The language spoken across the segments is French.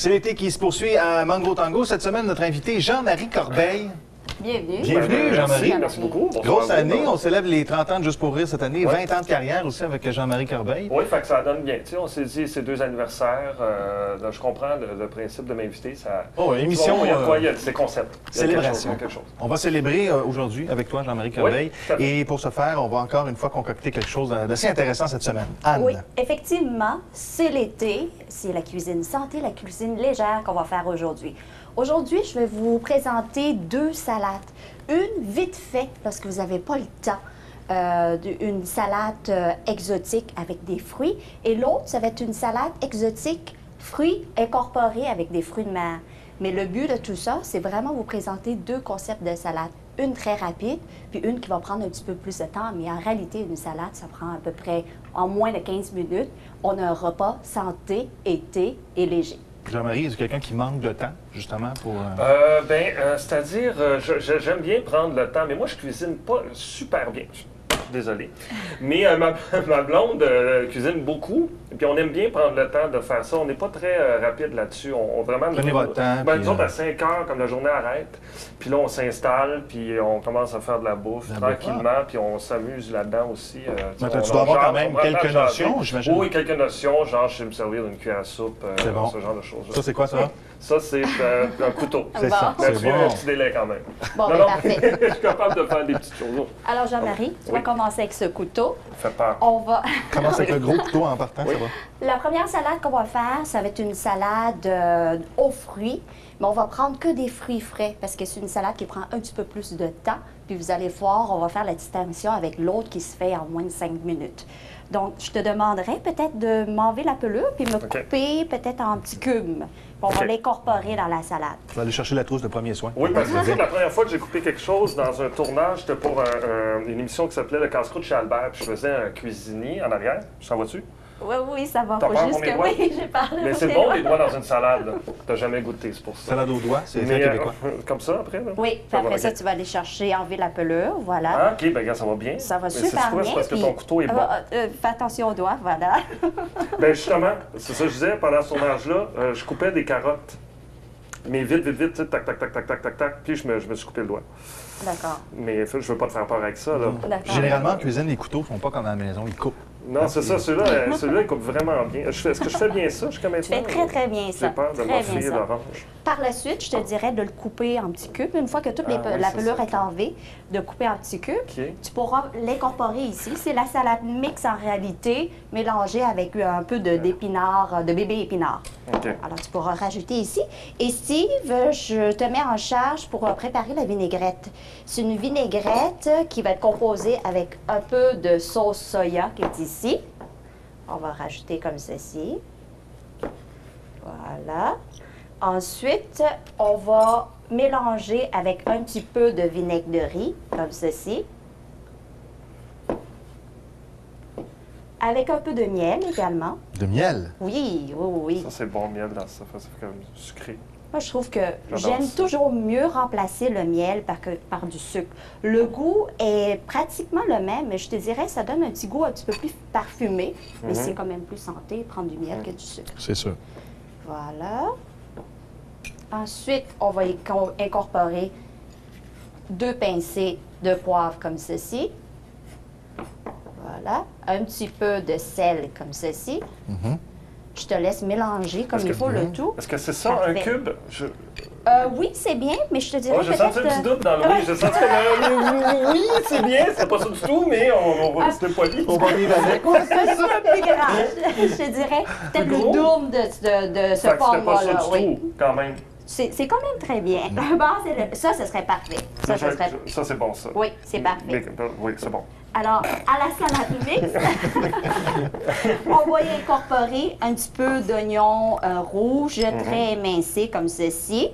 C'est l'été qui se poursuit à Mango Tango. Cette semaine, notre invité, Jean-Marie Corbeil. Bienvenue. Bienvenue, Jean-Marie. Merci beaucoup. Grosse année, on célèbre les 30 ans de Juste pour rire cette année, 20 ans de carrière aussi avec Jean-Marie Corbeil. Oui, fait que ça donne bien. Tu sais, on s'est dit, c'est 2 anniversaires. Je comprends le principe de m'inviter. Ça... Oh, émission. Il y a quoi? Il y a des concepts. Célébration. Quelque chose. On va célébrer aujourd'hui avec toi, Jean-Marie Corbeil. Oui, et pour ce faire, on va encore une fois concocter quelque chose d'assez intéressant cette semaine. Anne. Oui, effectivement, c'est l'été. C'est la cuisine santé, la cuisine légère qu'on va faire aujourd'hui. Aujourd'hui, je vais vous présenter 2 salades. Une, vite fait, lorsque vous n'avez pas le temps, une salade exotique avec des fruits. Et l'autre, ça va être une salade exotique, fruits incorporés avec des fruits de mer. Mais le but de tout ça, c'est vraiment vous présenter 2 concepts de salade. Une très rapide, puis une qui va prendre un petit peu plus de temps. Mais en réalité, une salade, ça prend à peu près en moins de 15 minutes. On a un repas santé, été et léger. Jean-Marie, est-ce quelqu'un qui manque de temps, justement, pour... C'est-à-dire, j'aime bien prendre le temps, mais moi, je cuisine pas super bien. Désolé. Mais ma blonde cuisine beaucoup, et puis on aime bien prendre le temps de faire ça. On n'est pas très rapide là-dessus. On vraiment... Prenez votre temps. Nous autres, à 5 heures, comme la journée arrête, puis là, on s'installe, puis on commence à faire de la bouffe tranquillement, puis on s'amuse là-dedans aussi. Tu dois avoir quand même quelques notions, j'imagine? Oui, quelques notions, genre je sais me servir d'une cuillère à soupe, bon. ce genre de choses. Ça, c'est quoi, ça? Ça, c'est un couteau. C'est ça, c'est Là-dessus, il y a bon. un petit délai quand même. Bon, Non, parfait. je suis capable de faire des petites choses. Alors, Jean-Marie, tu vas commencer avec ce couteau. Fait peur. On va... Commence avec le gros couteau en partant, Oui. ça va? La première salade qu'on va faire, ça va être une salade aux fruits, mais on va prendre que des fruits frais parce que c'est une salade qui prend un petit peu plus de temps. Puis vous allez voir, on va faire la distinction avec l'autre qui se fait en moins de 5 minutes. Donc, je te demanderais peut-être de m'enlever la pelure puis me couper peut-être en petits cubes. Puis on va l'incorporer dans la salade. Tu vas aller chercher la trousse de premier soin. Oui, parce que c'est la première fois que j'ai coupé quelque chose dans un tournage, c'était pour une émission qui s'appelait Le casse-croûte chez Albert, puis je faisais un cuisinier en arrière. Ça va-tu? Oui, oui, ça va. T'as Faut peur juste pour mes que doigts? oui, j'ai parlé. Mais c'est bon, les doigts dans une salade. Là. T'as jamais goûté, c'est pour ça. Salade aux doigts, c'est très Mais québécois. comme ça, après? Là? Oui, puis Ça va, après ça, ok. tu vas aller chercher, enlever la pelure, voilà. Ah, OK, ben regarde, ça va bien. Ça va Mais super c'est quoi? bien. C'est parce que puis- ton couteau est bon. Fais attention aux doigts, voilà. Ben justement, c'est ça que je disais, pendant ce tournage-là, je coupais des carottes. Mais vite, vite, vite, tu sais, tac, tac, tac, tac, tac, tac, tac, puis je me suis coupé le doigt. D'accord. Mais je veux pas te faire peur avec ça, là. D'accord. Généralement, en cuisine, les couteaux ne sont pas comme à la maison, ils coupent. Non, c'est ça, celui-là, il coupe vraiment bien. Est-ce que je fais bien ça jusqu'à maintenant? Tu fais très, très bien ça. J'ai peur de Très bien m'offrir ça. l'orange. Par la suite, je te dirais de le couper en petits cubes. Une fois que toute oui, la c'est pelure ça. est enlevée, de couper en petits cubes. OK. Tu pourras l'incorporer ici. C'est la salade mix en réalité, mélangée avec un peu d'épinards, de bébé épinards. OK. Alors, tu pourras rajouter ici. Et Steve, je te mets en charge pour préparer la vinaigrette. C'est une vinaigrette qui va être composée avec un peu de sauce soya qui est ici. On va rajouter comme ceci. Voilà. Ensuite, on va mélanger avec un petit peu de vinaigre de riz, comme ceci. Avec un peu de miel également. De miel. Oui, oui, oui. Ça, c'est bon miel dans ça. Ça fait comme sucré. Moi, je trouve que J'adore j'aime ça. toujours mieux remplacer le miel par du sucre. Le goût est pratiquement le même, mais je te dirais ça donne un petit goût un petit peu plus parfumé, mais c'est quand même plus santé prendre du miel que du sucre. C'est sûr. Voilà. Ensuite, on va incorporer 2 pincées de poivre comme ceci. Voilà. Un petit peu de sel comme ceci. Je te laisse mélanger comme il faut le tout. Est-ce que c'est ça, un Parfait. cube? Oui, c'est bien, mais je te dirais Oh, j'ai senti un petit doute dans le oui. J'ai senti comme oui, c'est bien, c'est pas ça du tout, mais on va rester poli. On va vivre avec. un petit peu plus grand. Je te dirais peut-être Plus le gros? double de ce Fait que c'était pas format-là. ça du Oui. tout, quand même. C'est quand même très bien. Bon, ça, ce serait parfait. Ça serait... Ça, c'est bon, ça. Oui, c'est parfait. Oui, c'est bon. Alors, à la salade mix, on va y incorporer un petit peu d'oignon rouge très émincé comme ceci.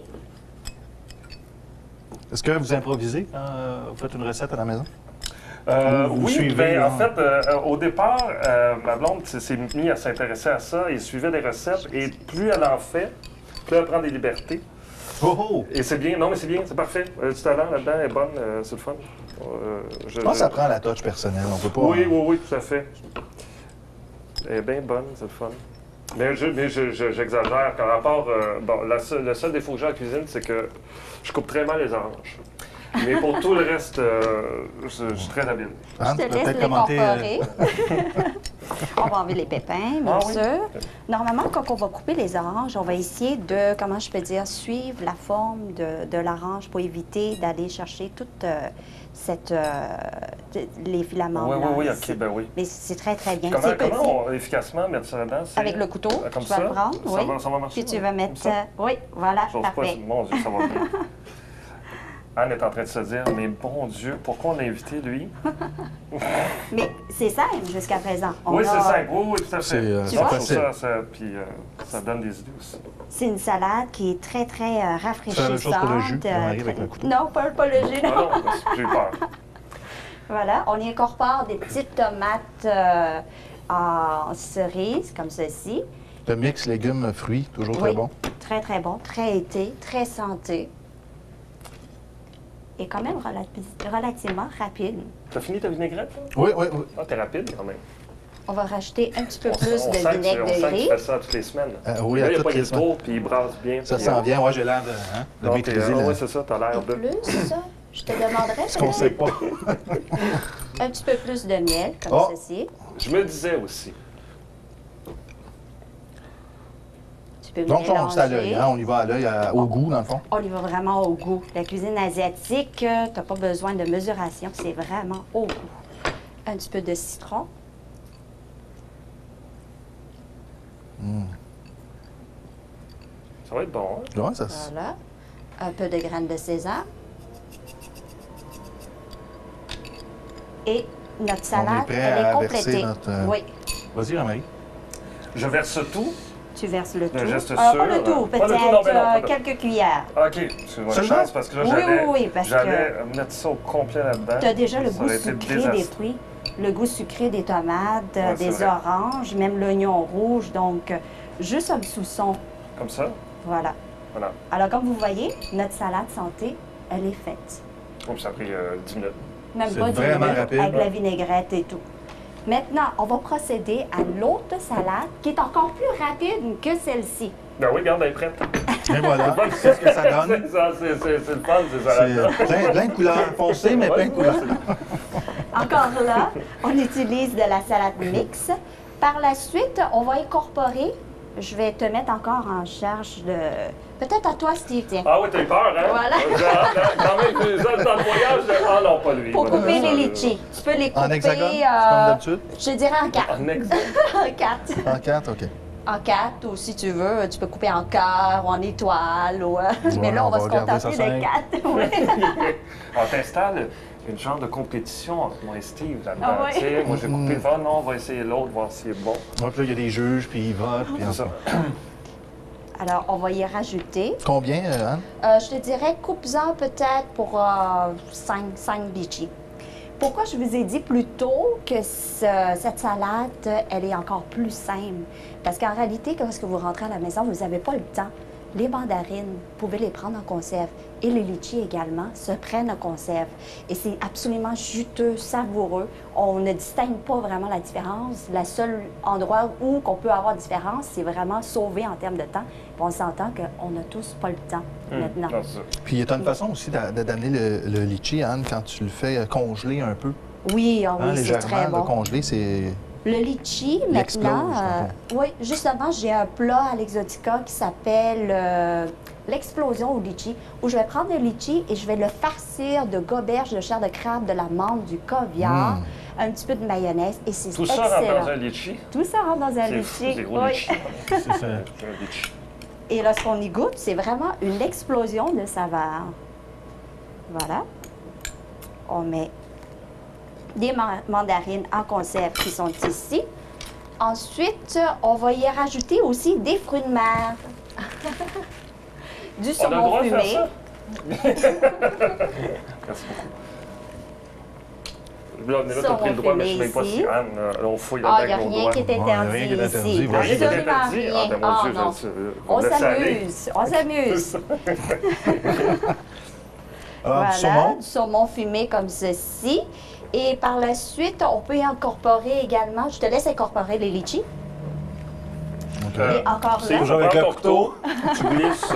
Est-ce que vous improvisez quand vous faites une recette à la maison? Vous Oui, suivez, ben, là? en fait, au départ, ma blonde s'est mise à s'intéresser à ça et suivait des recettes. Et plus elle en fait, plus elle prend des libertés. Oh, oh! Et c'est bien, non mais c'est bien, c'est parfait. Du talent là-dedans, elle est bonne, c'est le fun. Je pense que ça prend la touche personnelle. On peut pas. Oui, oui, oui, tout à fait. Elle est bien bonne, c'est le fun. Mais j'exagère. Par rapport, bon, le seul défaut que j'ai en cuisine, c'est que je coupe très mal les oranges. Mais pour tout le reste, je suis très habile. Je te laisse l'incorporer. On va enlever les pépins, bien sûr. Normalement, quand on va couper les oranges, on va essayer de, comment je peux dire, suivre la forme de l'orange pour éviter d'aller chercher toute les filaments blancs. Oui, OK, ben oui. Mais c'est très, très bien. Comment on efficacement mettre ça dedans? Avec le couteau, comme tu vas le prendre, oui. Ça va marcher? Puis tu vas mettre... oui, voilà, parfait. Mon Dieu, ça va bien. Anne est en train de se dire, mais bon Dieu, pourquoi on l'a invité, lui? Mais c'est simple jusqu'à présent. Oui, c'est simple. Oui, tout à fait. Tu vois? Puis ça donne des idées aussi. C'est une salade qui est très, très rafraîchissante. C'est la même chose pour le jus, Marie, avec le couteau. Non, pas le jus, non. Non, j'ai peur. Voilà, on y incorpore des petites tomates en cerise, comme ceci. Le mix légumes-fruits, toujours très bon. Très, très bon, très été, très santé. Et quand même relativement rapide. T'as fini ta vinaigrette? Là? Oui. Ah, t'es rapide quand même. On va rajouter un petit peu plus de vinaigre de On sent que riz. tu fais ça toutes les semaines. Oui, là, à il n'y a toutes pas les le semaines. tour, puis il brasse bien. Ça sent bien. Moi, j'ai l'air de maîtriser. Oui, c'est ça, t'as l'air de... Plus, je te demanderais... Ce qu'on ne sait pas. Un petit peu plus de miel, comme ceci. Je me disais aussi. Tu peux Donc, mélanger. c'est à l'œil, hein? On y va à l'œil, au goût, dans le fond. On y va vraiment au goût. La cuisine asiatique, tu n'as pas besoin de mesuration, c'est vraiment au goût. Un petit peu de citron. Ça va être bon, hein? Ouais, Voilà. Un peu de graines de sésame. Et notre salade, prêt elle à est verser complétée. notre, Oui. Vas-y, Marie. Je verse tout. Tu verses le tout. Un geste Pas sûr, le tout, pas le tout, non, peut-être ben non, pas de- quelques cuillères. OK, excuse-moi, une Seulement? chance, parce que là, Oui, parce j'allais mettre ça au complet là-dedans. Tu as déjà le Ça goût aurait été sucré des désastreux. fruits, le goût sucré des tomates, Ouais, c'est des vrai. oranges, même l'oignon rouge. Donc, juste un soupçon. Comme ça? Voilà. Voilà. Alors, comme vous voyez, notre salade santé, elle est faite. Oh, puis ça a pris 10 minutes. Même C'est pas 10 vraiment minutes, rapide. avec la vinaigrette et tout. Maintenant, on va procéder à l'autre salade qui est encore plus rapide que celle-ci. Ben oui, regarde, elle est prête. Et voilà, c'est ce que ça donne. C'est ça, c'est le fun, c'est ça. C'est plein de couleurs foncées, mais plein de couleurs. Encore là, on utilise de la salade mix. Par la suite, on va incorporer, je vais te mettre encore en charge de... Peut-être à toi, Steve, tiens. Ah oui, t'as eu peur, hein? Voilà. Quand même, dans le voyage, ah non, pas lui. Pour Voilà, couper ça, les litchis. Tu peux les couper... En hexagone, comme d'habitude? Je dirais en quatre. En hexagone. En quatre. En 4, OK. En quatre, ou si tu veux, tu peux couper en cœur ou en étoile. Ou, mais Ouais, là, on va se regarder ça contenter de simple. quatre. Ouais. On t'installe une genre de compétition entre moi et Steve là-dedans. Ah ouais? Tu sais, moi, j'ai coupé le non, on va essayer l'autre, voir s'il est bon. Donc là, il y a des juges, puis ils votent, puis C'est ça. Alors, on va y rajouter. Combien, Anne? Je te dirais, coupe-en peut-être pour 5 litchis. Pourquoi je vous ai dit plus tôt que cette salade, elle est encore plus simple? Parce qu'en réalité, lorsque vous rentrez à la maison, vous n'avez pas le temps. Les mandarines, vous pouvez les prendre en conserve. Et les litchis également se prennent en conserve. Et c'est absolument juteux, savoureux. On ne distingue pas vraiment la différence. Le seul endroit où on peut avoir différence, c'est vraiment sauver en termes de temps. Puis on s'entend qu'on n'a tous pas le temps maintenant. Non, c'est ça. Puis il y a une façon aussi d'amener le litchi, Anne, quand tu le fais congeler un peu. Oui, Hein, oui, c'est très légèrement, bon. le congeler, c'est... Le litchi, Il maintenant, explose, oui, justement, j'ai un plat à l'Exotica qui s'appelle l'explosion au litchi, où je vais prendre le litchi et je vais le farcir de goberges, de chair de crabe, de la menthe, du caviar, un petit peu de mayonnaise, et c'est Tout ça excellent. rentre dans un litchi. Tout ça rentre dans un C'est fou, litchi. des gros Oui. litchis. C'est ça. Un litchi. Et lorsqu'on y goûte, c'est vraiment une explosion de saveur. Voilà. On met des mandarines en conserve qui sont ici. Ensuite, on va y rajouter aussi des fruits de mer. Du On a le saumon droit de faire fumé. ça? Merci beaucoup. Là, on a Saumon pris le droit, mais je ne sais même pas fumé si ici. Anne, on fouille Ah, il là-dedans n'y a avec nos rien doigts. qui est Ouais, interdit rien qui est interdit. ici. Vas-y. Rien qui est Absolument interdit? rien. Ah, ben, mon Ah, Dieu, non. vous On me laissez aller. s'amuse. On s'amuse. Ah, du Voilà, saumon? du saumon fumé comme ceci. Et par la suite, on peut y incorporer également, je te laisse incorporer les litchis. OK. Et encore c'est là, toujours tu avec prends le ton couteau, tu glisses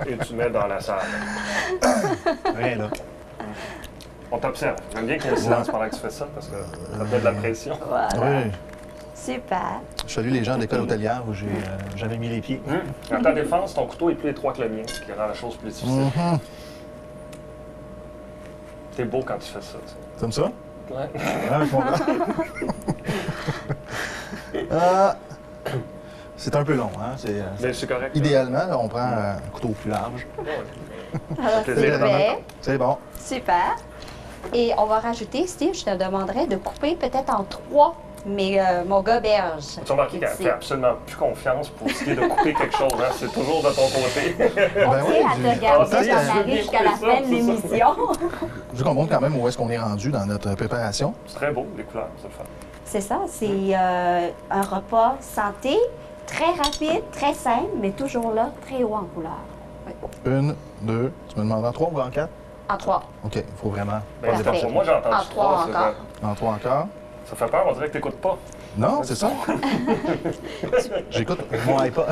et tu mets dans la salle. Rien là. On t'observe. J'aime bien qu'il y ait un silence pendant que tu fais ça parce que ça te met de la pression. voilà. Oui. Super. Je salue les gens de l'école hôtelière où j'avais mis les pieds. À ta défense, ton couteau est plus étroit que le mien, ce qui rend la chose plus difficile. T'es beau quand tu fais ça. Tu sais. Comme ça? Ouais. Ah, je comprends. C'est un peu long, hein? Mais c'est correct. Idéalement, là, on prend un couteau plus large. Alors, c'est plaisir. fait. C'est bon. Super. Et on va rajouter, Steve, je te demanderais de couper peut-être en 3 mon goberge. Tu as remarqué qu'elle fait absolument plus confiance pour ce qui est de couper quelque chose. Hein? C'est toujours de ton côté. On Ben oui, tient à te du- garder Ah, ça, Jean-Marie c'est jusqu'à la ça, fin de c'est ça. l'émission. Vu qu'on montre quand même où est-ce qu'on est rendu dans notre préparation. C'est très beau, les couleurs, c'est le fun. C'est ça, c'est un repas santé, très rapide, très simple, mais toujours là, très haut en couleur. Oui. 1, 2, tu me demandes en 3 ou en 4? En 3. OK, il faut vraiment Ben, pas Parfait. dépasser. moi, j'ai entendu En 3 c'est encore. vrai. En 3 encore? Ça fait peur, on dirait que t'écoutes pas. Non, c'est ça. J'écoute mon iPod.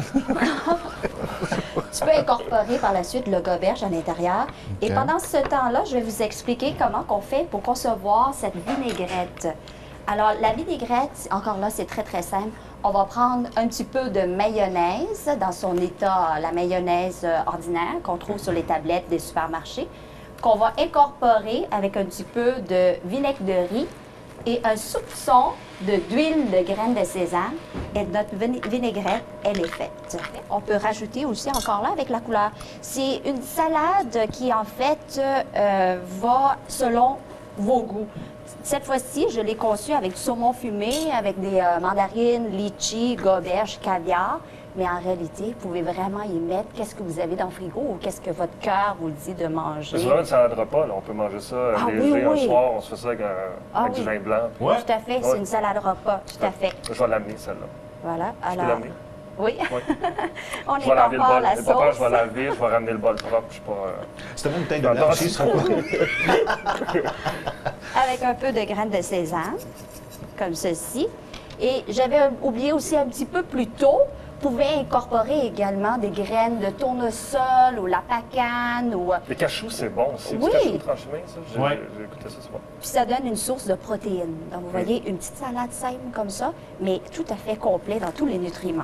Tu peux incorporer par la suite le goberge à l'intérieur. Et OK. pendant ce temps-là, je vais vous expliquer comment on fait pour concevoir cette vinaigrette. Alors, la vinaigrette, encore là, c'est très, très simple. On va prendre un petit peu de mayonnaise dans son état, la mayonnaise ordinaire qu'on trouve sur les tablettes des supermarchés, qu'on va incorporer avec un petit peu de vinaigre de riz et un soupçon d'huile de graines de sésame. Et notre vinaigrette, elle est faite. On peut rajouter aussi encore là avec la couleur. C'est une salade qui, en fait, va selon vos goûts. Cette fois-ci, je l'ai conçue avec du saumon fumé, avec des mandarines, litchis, goberges, caviar. Mais en réalité, vous pouvez vraiment y mettre qu'est-ce que vous avez dans le frigo ou qu'est-ce que votre cœur vous dit de manger. C'est vraiment une salade repas, là. On peut manger ça Ah, léger oui, oui. un soir, on se fait ça avec, avec oui. du vin blanc. Ouais. Tout à fait, c'est une salade repas, tout à fait. Je vais l'amener, celle-là. Voilà, Je peux alors... l'amener? Oui, Oui. on Je vais laver le incorpore bol. la J'ai pas peur, je vais sauce. laver, je vais ramener le bol propre. Je suis pas... C'était même une tête de J'adore blanche, ce ça. sera quoi? Avec un peu de graines de sésame, comme ceci. Et j'avais oublié aussi un petit peu plus tôt, vous pouvez incorporer également des graines de tournesol ou la pacane ou... Les cachous, c'est bon aussi. Oui. Du cachou tranchemé, ça. J'ai Ouais. j'ai écouté ça, c'est bon. Puis ça donne une source de protéines. Donc vous voyez, une petite salade simple comme ça, mais tout à fait complet dans tous les nutriments.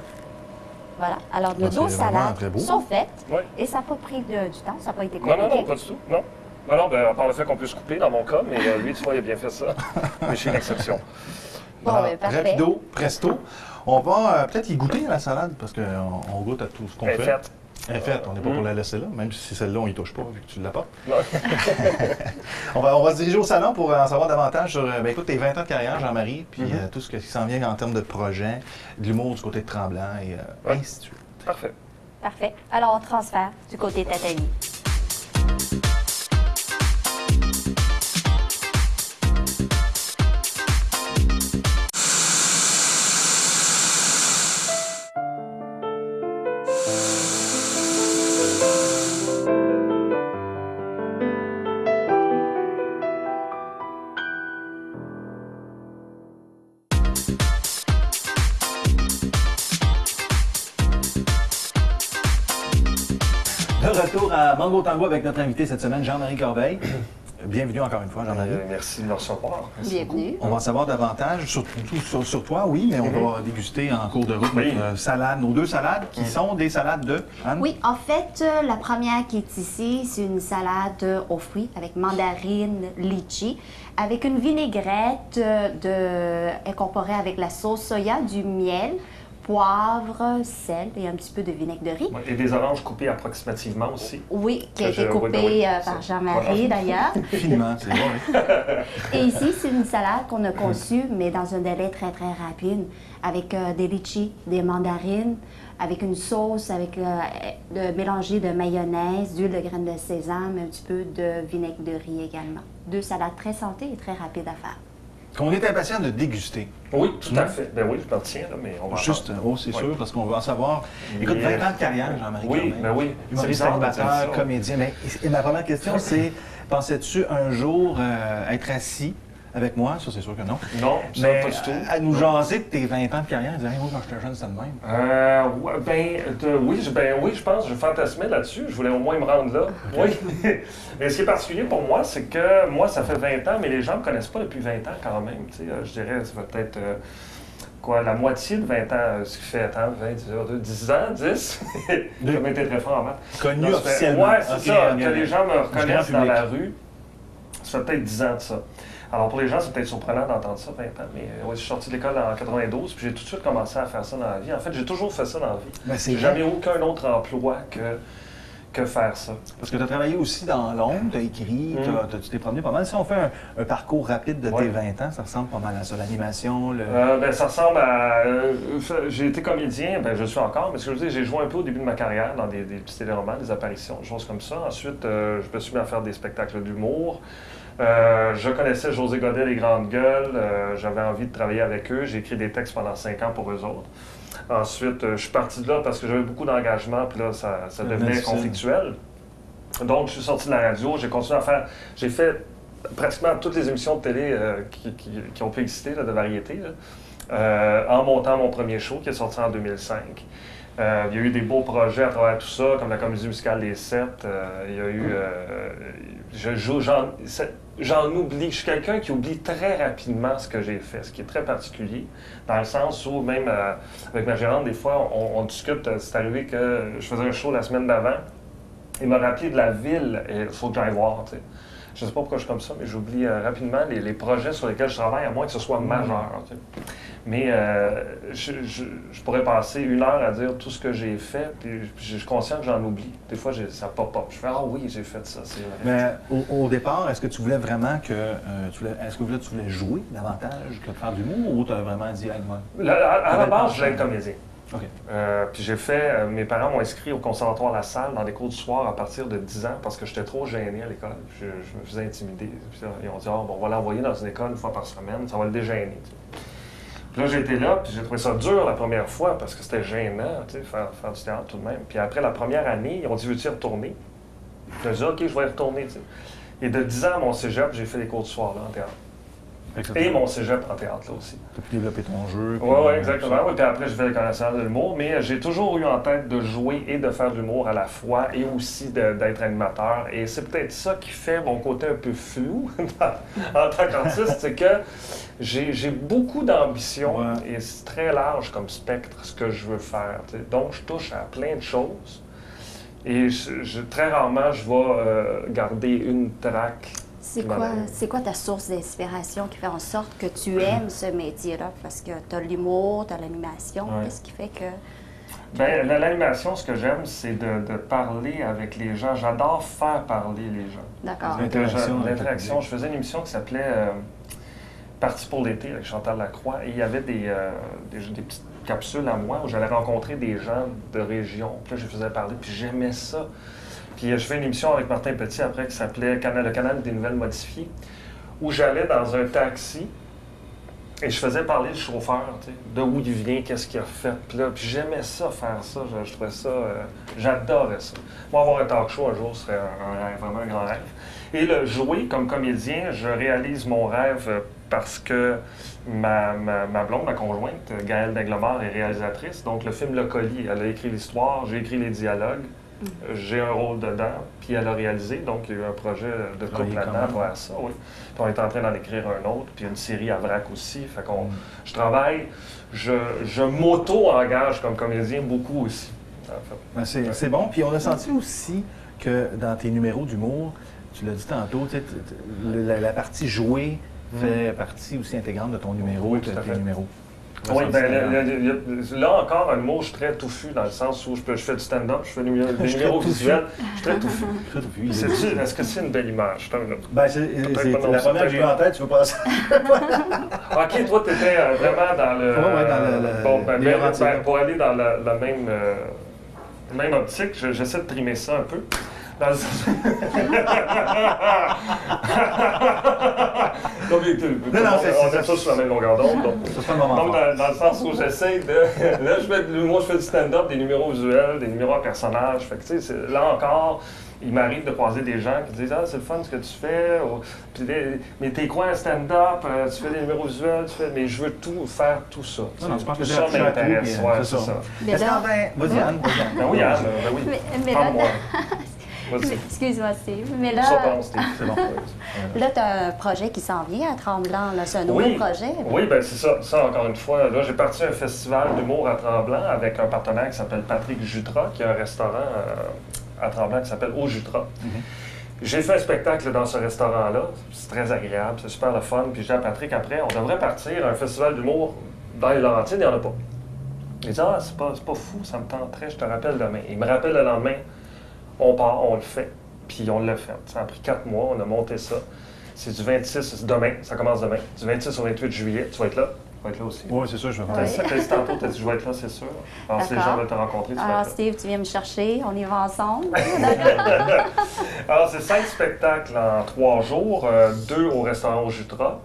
Voilà. Alors nos Ah, deux c'est vraiment salades très beau. sont faites Ouais. et ça n'a pas pris du temps, ça n'a pas été Non, compliqué. non, pas du tout. Non. Non, non, ben, à part le fait qu'on peut se couper dans mon cas, mais lui, tu vois, il a bien fait ça. Mais c'est une exception. Bon, Alors, ben, parfait. rapido, presto. On va peut-être y goûter à la salade parce qu'on goûte à tout ce qu'on Elle est fait. faite. Elle est faite, on n'est pas pour la laisser là, même si celle-là, on y touche pas vu que tu l'as pas. Non. On va se diriger au salon pour en savoir davantage sur écoute, tes 20 ans de carrière, Jean-Marie, puis tout ce qui s'en vient en termes de projet, de l'humour du côté de Tremblant et Ouais. ainsi de suite. Parfait. Parfait. Alors on transfère du côté tatami. De retour à Mango Tango avec notre invité cette semaine, Jean-Marie Corbeil. Bienvenue encore une fois, Jean-Marie. Merci de me recevoir. Bienvenue. On va en savoir davantage, surtout sur toi, oui, mais on va déguster en cours de route Oui. notre salade, nos deux salades, qui sont des salades de Anne. Oui, en fait, la première qui est ici, c'est une salade aux fruits avec mandarine, litchi, avec une vinaigrette incorporée avec la sauce soya, du miel, poivre, sel et un petit peu de vinaigre de riz. Ouais, et des oranges coupées approximativement aussi. Oui, qui a Que été je- oui, coupée ben oui, par ça. Jean-Marie Voilà. d'ailleurs. Finement, c'est vrai. Et ici, c'est une salade qu'on a conçue, mais dans un délai très, très rapide, avec des litchis, des mandarines, avec une sauce, avec mélangée de mayonnaise, d'huile de graines de sésame, un petit peu de vinaigre de riz également. Deux salades très santé et très rapides à faire. Qu'on est impatient de déguster. Oui, tout à fait. Ben oui, je m'en tiens, là, mais on va en Juste, parler. oh, c'est Oui. sûr, parce qu'on veut en savoir. Écoute, Mais- 20 ans de carrière, Jean-Marie Oui, Corbeil. ben oui. C'est Humoriste, bizarre de dire animateur, ça. comédien. Mais, et ma première question, c'est, pensais-tu un jour être assis avec moi, ça c'est sûr que non. Non, ça, Mais pas du tout. à nous jaser de tes 20 ans de carrière, dire, hey, moi quand j'étais jeune, c'était le même. Oui, je pense, je fantasmais là-dessus. Je voulais au moins me rendre là. Ok. Oui. Mais ce qui est particulier pour moi, c'est que moi, ça fait 20 ans, mais les gens ne me connaissent pas depuis 20 ans quand même. Tu sais, je dirais, ça va peut-être la moitié de 20 ans, ce qui fait, 10 ans, 10. J'ai jamais été très fort en maths. Connu Donc, ça fait- officiellement. Ouais, c'est Ok, ça, ok, que ok. les gens me reconnaissent dans public. la rue. Ça fait peut-être 10 ans de ça. Alors pour les gens, c'est peut-être surprenant d'entendre ça 20 ans, mais ouais, je suis sorti de l'école en 92, puis j'ai tout de suite commencé à faire ça dans la vie. En fait, j'ai toujours fait ça dans la vie. Ben, c'est J'ai vrai. jamais eu aucun autre emploi que faire ça. Parce que tu as travaillé aussi dans l'ombre, tu as écrit, tu t'es promené pas mal. Si on fait un parcours rapide de tes 20 ans, ça ressemble pas mal à ça, l'animation, Ça ressemble à... j'ai été comédien, je le suis encore, mais ce que je veux dire, j'ai joué un peu au début de ma carrière dans des petits téléromans, des apparitions, des choses comme ça. Ensuite, je me suis mis à faire des spectacles d'humour. Je connaissais José Godet, Les Grandes Gueules. J'avais envie de travailler avec eux. J'ai écrit des textes pendant 5 ans pour eux autres. Ensuite, je suis parti de là parce que j'avais beaucoup d'engagement, puis là, ça devenait conflictuel. Donc, je suis sorti de la radio, j'ai continué à faire... J'ai fait pratiquement toutes les émissions de télé qui ont pu exister, là, de variété, là, en montant mon premier show qui est sorti en 2005. Il y a eu des beaux projets à travers tout ça, comme la comédie musicale Les Sept. Il y a eu... J'en oublie. Je suis quelqu'un qui oublie très rapidement ce que j'ai fait, ce qui est très particulier, dans le sens où même avec ma gérante, des fois, on discute. C'est arrivé que je faisais un show la semaine d'avant. Il m'a rappelé de la ville et il faut que j'aille voir. Tu sais. Je ne sais pas pourquoi je suis comme ça, mais j'oublie rapidement les projets sur lesquels je travaille, à moins que ce soit majeur. Tu sais. Mais je pourrais passer 1 heure à dire tout ce que j'ai fait, puis je suis conscient que j'en oublie. Des fois, ça pop-up. Je fais « Ah oui, j'ai fait ça, c'est vrai. » Mais au départ, est-ce que tu voulais vraiment que... est-ce que tu voulais jouer davantage que de faire de l'humour ou tu as vraiment dit « moi... » À la base, je voulais être comédien. Okay. Puis j'ai fait... mes parents m'ont inscrit au Conservatoire La Salle dans des cours du soir à partir de 10 ans parce que j'étais trop gêné à l'école. Je me faisais intimider. Puis là, ils ont dit « on va l'envoyer dans une école 1 fois par semaine, ça va le dégêner. » Puis là, j'ai été là, puis j'ai trouvé ça dur la première fois parce que c'était gênant, tu sais, faire du théâtre tout de même. Puis après la première année, ils ont dit « veux-tu y retourner? » Je me dit « OK, je vais y retourner. » Et de 10 ans à mon cégep, j'ai fait les cours du soir là, en théâtre. Et mon cégep en théâtre, là aussi. Tu as pu développer ton jeu. Oui, exactement. Oui, puis après, j'ai fait l'École nationale de l'humour, mais j'ai toujours eu en tête de jouer et de faire de l'humour à la fois, et aussi d'être animateur. Et c'est peut-être ça qui fait mon côté un peu flou en tant qu'artiste, c'est que j'ai beaucoup d'ambition et c'est très large comme spectre ce que je veux faire. T'sais. Donc, je touche à plein de choses. Et très rarement, je vais garder une track. C'est quoi ta source d'inspiration qui fait en sorte que tu aimes ce métier-là? Parce que tu as l'humour, tu as l'animation. Ouais. Qu'est-ce qui fait que... Bien, l'animation, ce que j'aime, c'est de parler avec les gens. J'adore faire parler les gens. D'accord. L'interaction. Je faisais une émission qui s'appelait Parti pour l'été avec Chantal Lacroix. Et il y avait des petites capsules à moi où j'allais rencontrer des gens de région. Puis là, je faisais parler, puis j'aimais ça. Puis je fais une émission avec Martin Petit après qui s'appelait Le Canal des Nouvelles Modifiées, où j'allais dans un taxi et je faisais parler le chauffeur, tu sais, de où il vient, qu'est-ce qu'il a fait. Puis j'aimais ça, faire ça. Je trouvais ça... j'adorais ça. Moi, avoir un talk show un jour serait un rêve, vraiment un grand rêve. Et le jouer comme comédien, je réalise mon rêve parce que ma blonde, ma conjointe, Gaëlle Daigle-Mort, est réalisatrice. Donc le film Le Colis, elle a écrit l'histoire, j'ai écrit les dialogues. J'ai un rôle dedans, puis elle a réalisé, donc il y a eu un projet de couple là-dedans à travers ça, oui. Puis on est en train d'en écrire un autre, puis une série à vrac aussi, fait qu'on... Je travaille, je m'auto-engage comme comédien beaucoup aussi, en fait. Ben c'est bon, puis on a senti aussi que dans tes numéros d'humour, tu l'as dit tantôt, la partie jouer fait partie aussi intégrante de ton numéro, de tes numéros. Oui, là encore, un mot, je suis très touffu dans le sens où je fais du stand-up, je fais des numéros visuels, je suis très touffu. Est-ce que c'est une belle image? Ben, c'est la première que j'ai eue en tête, tu veux pas ça? OK, toi, tu étais vraiment dans le... Oui, dans le... pour aller dans la même optique, j'essaie de trimer ça un peu. Dans le sens... Donc, on est tous sur la même longueur d'onde. Donc, dans le sens où j'essaie de... Là, je fais du stand-up, des numéros visuels, des numéros à personnages. Fait que, tu sais, là encore, il m'arrive de croiser des gens qui disent « Ah, c'est le fun ce que tu fais. » Mais t'es quoi un stand-up? Tu fais des numéros visuels, tu fais... Mais je veux faire tout ça. Non, je pense que ça m'intéresse. Ouais, c'est ça. Est-ce qu'en vas-y, Anne. Ben oui, Anne, ben oui. Mais Pas moi. Excuse-moi, Steve. Mais là, C'est bon. là tu as un projet qui s'en vient à Tremblant. C'est un nouveau projet. Oui, bien c'est ça. Ça, encore une fois, là, j'ai parti un festival d'humour à Tremblant avec un partenaire qui s'appelle Patrick Jutras, qui a un restaurant à Tremblant qui s'appelle Au Jutras. J'ai fait un spectacle dans ce restaurant-là. C'est très agréable, c'est super le fun. Puis j'ai dit à Patrick, après, on devrait partir à un festival d'humour dans les Laurentides, il n'y en a pas. Il dit, ah, c'est pas fou, ça me tenterait, je te rappelle demain. Il me rappelle le lendemain. On part, on le fait, puis on l'a fait. Ça a pris 4 mois, on a monté ça. C'est du 26, demain, ça commence demain. Du 26 au 28 juillet, tu vas être là? Tu vas être là aussi. Oui, c'est sûr, je vais faire ça. Tu as dit tantôt, tu as dit, je vais être là, c'est sûr. Alors, si les gens veulent te rencontrer, tu vas être là. Alors, Steve, tu viens me chercher, on y va ensemble. Alors, c'est 5 spectacles en 3 jours, 2 au restaurant au Jutras.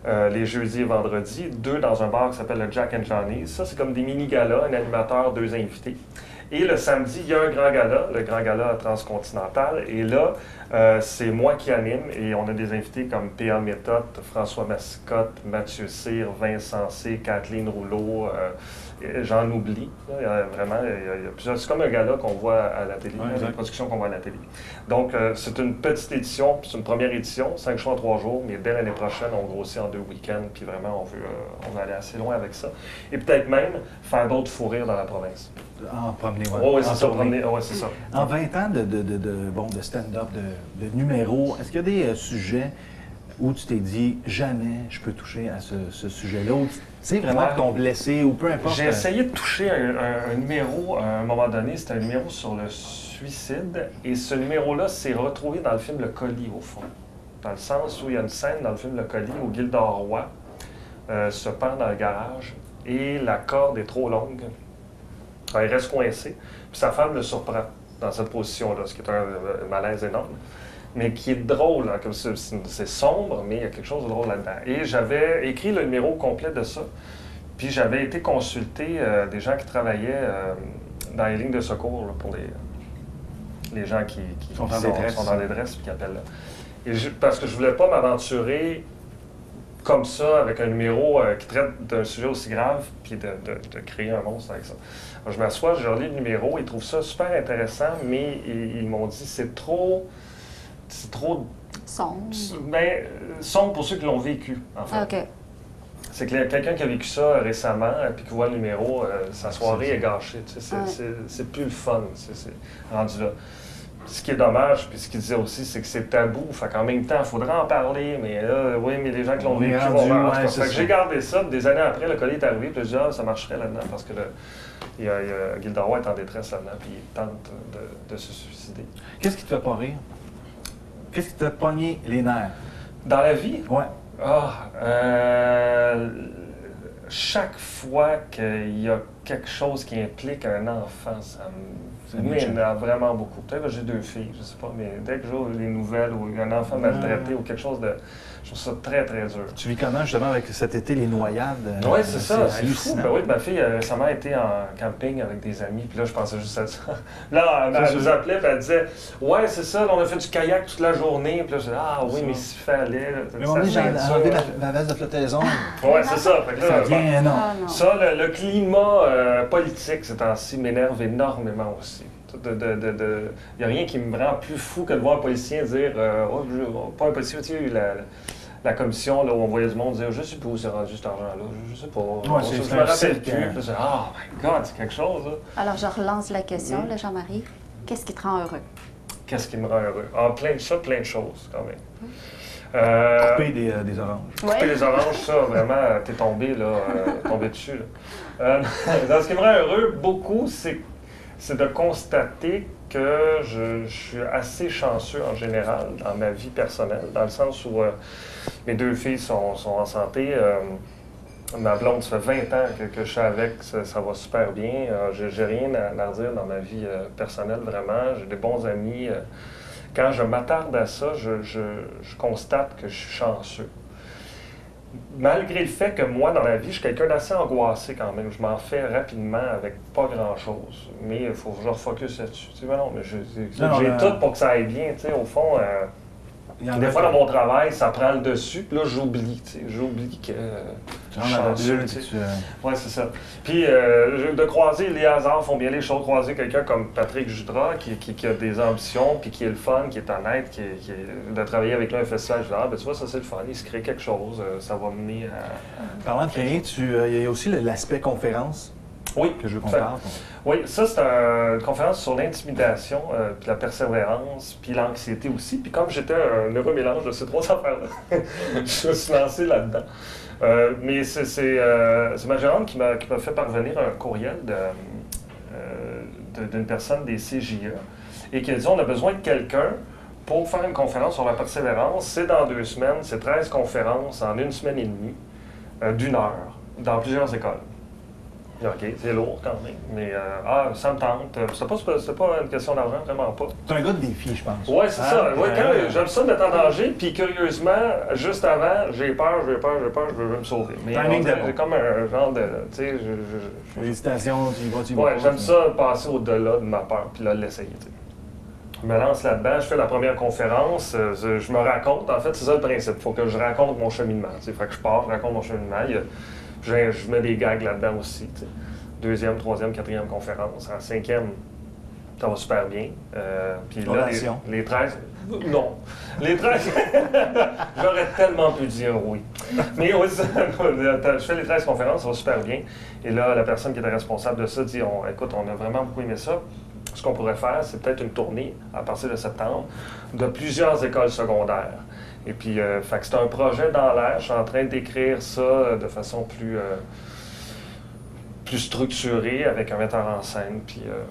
Les jeudis et vendredis, 2 dans un bar qui s'appelle le Jack and Johnny's. Ça, c'est comme des mini-galas, un animateur, 2 invités. Et le samedi, il y a un grand gala, le grand gala transcontinental. Et là, c'est moi qui anime et on a des invités comme P.A. Méthode, François Mascotte, Mathieu Cyr, Vincent C., Kathleen Rouleau, j'en oublie. Il y a plusieurs. C'est comme un gala qu'on voit à la télé, une production qu'on voit à la télé. Donc, c'est une petite édition, c'est une première édition, 5 shows en 3 jours, mais dès l'année prochaine, on grossit en 2 week-ends, puis vraiment, on veut aller assez loin avec ça. Et peut-être même faire d'autres fous rires dans la province. En promener, oui, c'est ça, promener. Ouais, c'est ça. En 20 ans de stand-up, de numéros, est-ce qu'il y a des sujets où tu t'es dit jamais je peux toucher à ce sujet-là, où tu sais vraiment que t'ont blessé ou peu importe? J'ai essayé de toucher un numéro à un moment donné, c'était un numéro sur le suicide, et ce numéro-là s'est retrouvé dans le film Le Colis, au fond. Dans le sens où il y a une scène dans le film Le Colis où Gildor Roy se pend dans le garage et la corde est trop longue. Il reste coincé, puis sa femme le surprend dans cette position-là, ce qui est un malaise énorme, mais qui est drôle, hein, comme c'est sombre, mais il y a quelque chose de drôle là-dedans. Et j'avais écrit le numéro complet de ça, puis j'avais été consulter des gens qui travaillaient dans les lignes de secours là, pour les gens qui sont dans les détresse, puis qui appellent là. Et parce que je voulais pas m'aventurer comme ça, avec un numéro qui traite d'un sujet aussi grave, puis de créer un monstre avec ça. Alors, je m'assois, je relis le numéro, ils trouvent ça super intéressant, mais ils m'ont dit c'est trop sombre. Ben, sombre pour ceux qui l'ont vécu, en fait. OK. C'est que quelqu'un qui a vécu ça récemment, puis qui voit le numéro, sa soirée est gâchée. Tu sais, c'est plus le fun, c'est rendu là. Ce qui est dommage, puis ce qu'il disait aussi, c'est que c'est tabou. Fait qu'en même temps, il faudrait en parler, mais là, oui, mais les gens qui l'ont vécu vont voir. Fait que j'ai gardé ça, des années après, le colis est arrivé, puis je dis, ah, ça marcherait là-dedans, parce que il y a Gildor Roy est en détresse là-dedans, puis il tente de se suicider. Qu'est-ce qui te fait pas rire? Qu'est-ce qui te fait pogner les nerfs? Dans la vie? Ouais. Chaque fois qu'il y a quelque chose qui implique un enfant, ça m'énerve vraiment beaucoup. Peut-être que j'ai 2 filles, je sais pas, mais dès que j'ai les nouvelles ou un enfant maltraité ou quelque chose de... Je trouve ça très, très dur. Tu vis comment, justement, avec cet été, les noyades? Oui, c'est ça, c'est fou. Ben oui, ma fille récemment a été en camping avec des amis, puis là, je pensais juste à ça. Là, elle nous appelait, puis elle disait « Ouais, c'est ça, on a fait du kayak toute la journée. » Puis là, je disais « Ah oui, mais s'il fallait... » Mais moi, j'ai enlevé ma veste de flottaison. Oui, c'est ça. Fait que là, ça vient, non. Ça, le climat politique, ces temps-ci, m'énerve énormément aussi. Il n'y a rien qui me rend plus fou que de voir un policier dire pas un policier, tu sais, la commission là, où on voyait du monde dire je sais pas où c'est rendu cet argent-là, je sais pas. Ouais, je me rappelle plus. Oh my God, c'est quelque chose. Là. Alors, je relance la question, là, Jean-Marie. Qu'est-ce qui te rend heureux? Qu'est-ce qui me rend heureux? Plein de choses, quand même. Couper des oranges. Couper des oranges, ça, vraiment, t'es tombé, là, tombé dessus. Là. Dans ce qui me rend heureux, beaucoup, c'est de constater que je suis assez chanceux en général dans ma vie personnelle, dans le sens où mes 2 filles sont en santé. Ma blonde, ça fait 20 ans que je suis avec, ça va super bien. J'ai rien à redire dans ma vie personnelle, vraiment. J'ai des bons amis. Quand je m'attarde à ça, je constate que je suis chanceux. Malgré le fait que moi, dans la vie, je suis quelqu'un d'assez angoissé quand même. Je m'en fais rapidement avec pas grand-chose. Mais il faut que je refocus là-dessus. Tu sais, non, mais j'ai tout pour que ça aille bien. Tu sais, au fond, des fois, dans mon travail, ça prend le dessus. Puis là, j'oublie. Tu sais, j'oublie que je suis chanceux. Oui, c'est ça. Puis, de croiser, les hasards font bien les choses. Croiser quelqu'un comme Patrick Jutras, qui a des ambitions, puis qui est le fun, qui est honnête, de travailler avec lui à un festival. Je dis, ben, tu vois, ça, c'est le fun. Il se crée quelque chose. Ça va mener à... Parlant de créer, il y a aussi l'aspect conférence. Oui. Que je veux qu'on parle. Oui, ça, c'est une conférence sur l'intimidation, puis la persévérance, puis l'anxiété aussi. Puis comme j'étais un heureux mélange de ces trois affaires-là, je me suis lancé là-dedans. Mais c'est ma gérante qui m'a fait parvenir un courriel d'une personne des CJE et qui a dit, on a besoin de quelqu'un pour faire une conférence sur la persévérance. C'est dans 2 semaines, c'est 13 conférences en 1 semaine et demie, d'1 heure, dans plusieurs écoles. OK, c'est lourd quand même, mais ça me tente. C'était pas une question d'argent, vraiment pas. C'est un gars de défi, je pense. Oui, c'est ça. Ouais, j'aime ça d'être en danger, puis curieusement, juste avant, j'ai peur, je veux me sauver. Mais j'ai comme un genre de... Tu sais, Félicitations, tu y vas. Oui, j'aime ça passer au-delà de ma peur, puis là, l'essayer, tu sais. Je me lance là-dedans, je fais la première conférence, je me raconte, en fait, c'est ça le principe. Il faut que je raconte mon cheminement. Il faut que je pars, je raconte mon cheminement. Je mets des gags là-dedans aussi. T'sais. 2e, 3e, 4e conférence. En 5e, ça va super bien. Puis là, les 13... Non. Les 13... J'aurais tellement pu dire oui. Mais oui, je fais les 13 conférences, ça va super bien. Et là, la personne qui était responsable de ça dit, écoute, on a vraiment beaucoup aimé ça. Ce qu'on pourrait faire, c'est peut-être une tournée à partir de septembre de plusieurs écoles secondaires. Et puis, c'est un projet dans l'air. Je suis en train d'écrire ça de façon plus structurée, avec un metteur en scène.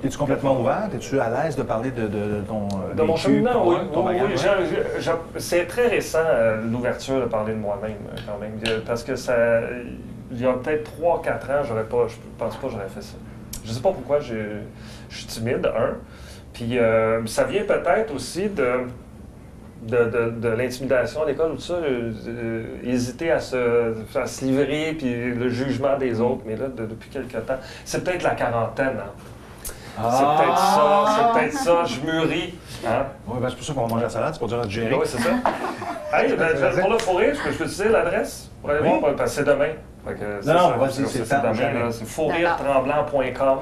Es-tu complètement ouvert? Es-tu à l'aise de parler de ton de mon cheminement, oui. Oui. C'est très récent, l'ouverture de parler de moi-même, quand même. Parce que il y a peut-être 3-4 ans, je pense pas que j'aurais fait ça. Je sais pas pourquoi je suis timide, Puis, ça vient peut-être aussi de l'intimidation à l'école ou tout ça, hésiter à se livrer, puis le jugement des autres. Mais là, depuis quelque temps, c'est peut-être la quarantaine. C'est peut-être ça, je mûris. Hein? Oui, c'est pour ça qu'on va manger la salade, c'est pour dire à te gérer. Oui, c'est ça. Hey, pour le fourrure, je peux utiliser l'adresse pour aller voir, parce que c'est demain. Vas-y, c'est demain. C'est fourruretremblant.com.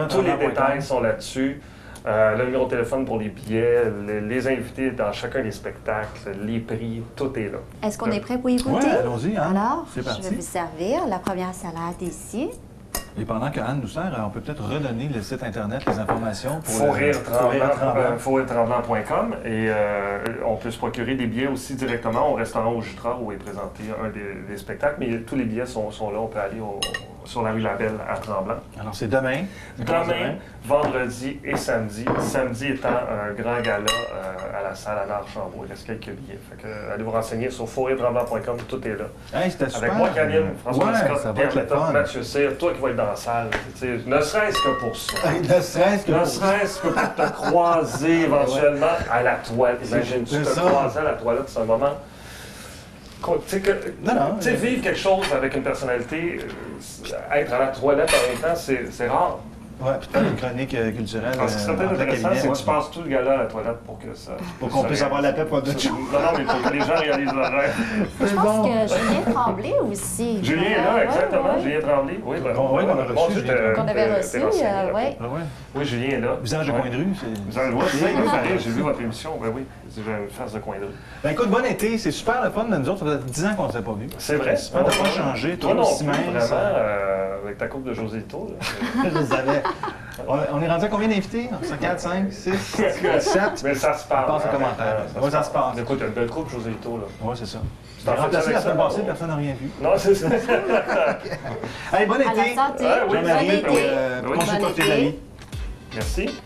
Tous les détails sont là-dessus. Le numéro de téléphone pour les billets, les invités dans chacun des spectacles, les prix, tout est là. Est-ce qu'on est prêt pour y goûter? Oui, allons-y. Hein? Alors, je vais vous servir la première salade ici. Et pendant que Anne nous sert, on peut peut-être redonner le site Internet, les informations pour fourruretremblant.com et on peut se procurer des billets aussi directement au restaurant au Jutras où est présenté un des spectacles, mais tous les billets sont là, on peut aller sur la rue Labelle à Tremblant. Alors c'est demain? Demain, vendredi et samedi. Samedi étant un grand gala à la salle Anna Archambault. Il reste quelques billets. Fait que, allez vous renseigner sur fourruretremblant.com, tout est là. Hey, c'était super! Avec moi, Canine, François Scott, Pierre Letton, Mathieu Cyr, toi qui vas être dans la salle. Ne serait-ce que pour ça. Ne serait-ce que pour te croiser éventuellement à la toilette. Imagine-tu te croiser à la toilette, c'est un moment... Tu sais, vivre quelque chose avec une personnalité, être à la toilette en même temps, c'est rare. Oui, puis faire une chronique culturelle. Ce qui serait peut-être intéressant, c'est que tu passes tout le gala à la toilette pour que ça... Pour qu'on puisse avoir la paix pour d'autres choses. Non, mais pour que les gens réalisent l'horaire. Je pense que Julien Tremblay aussi. Julien est là, exactement. Julien Tremblay. Oui, qu'on a reçu. Qu'on avait reçu, oui. Oui, Julien est là. Visage de coin de rue. J'ai vu votre émission. Ben oui, j'ai une face de coin de rue. Ben écoute, bon été. C'est super le fun. Nous autres, ça fait 10 ans qu'on ne s'est pas vus. C'est vrai. On n'a pas changé. Toi non plus, vraiment, avec ta coupe de Joséito. Je le savais. On est rendu à combien d'invités? 4, 5, 6, 7? Mais ça se passe. Passe en commentaire. Oui, ça se passe. Écoute, il y a une belle coupe Joséito, là. Oui, c'est ça. Tu as remplacé la semaine passée, personne n'a rien vu. Non, c'est ça. Allez, bon été! À la santé! Jean-Marie, prends soin de tes amis. Merci.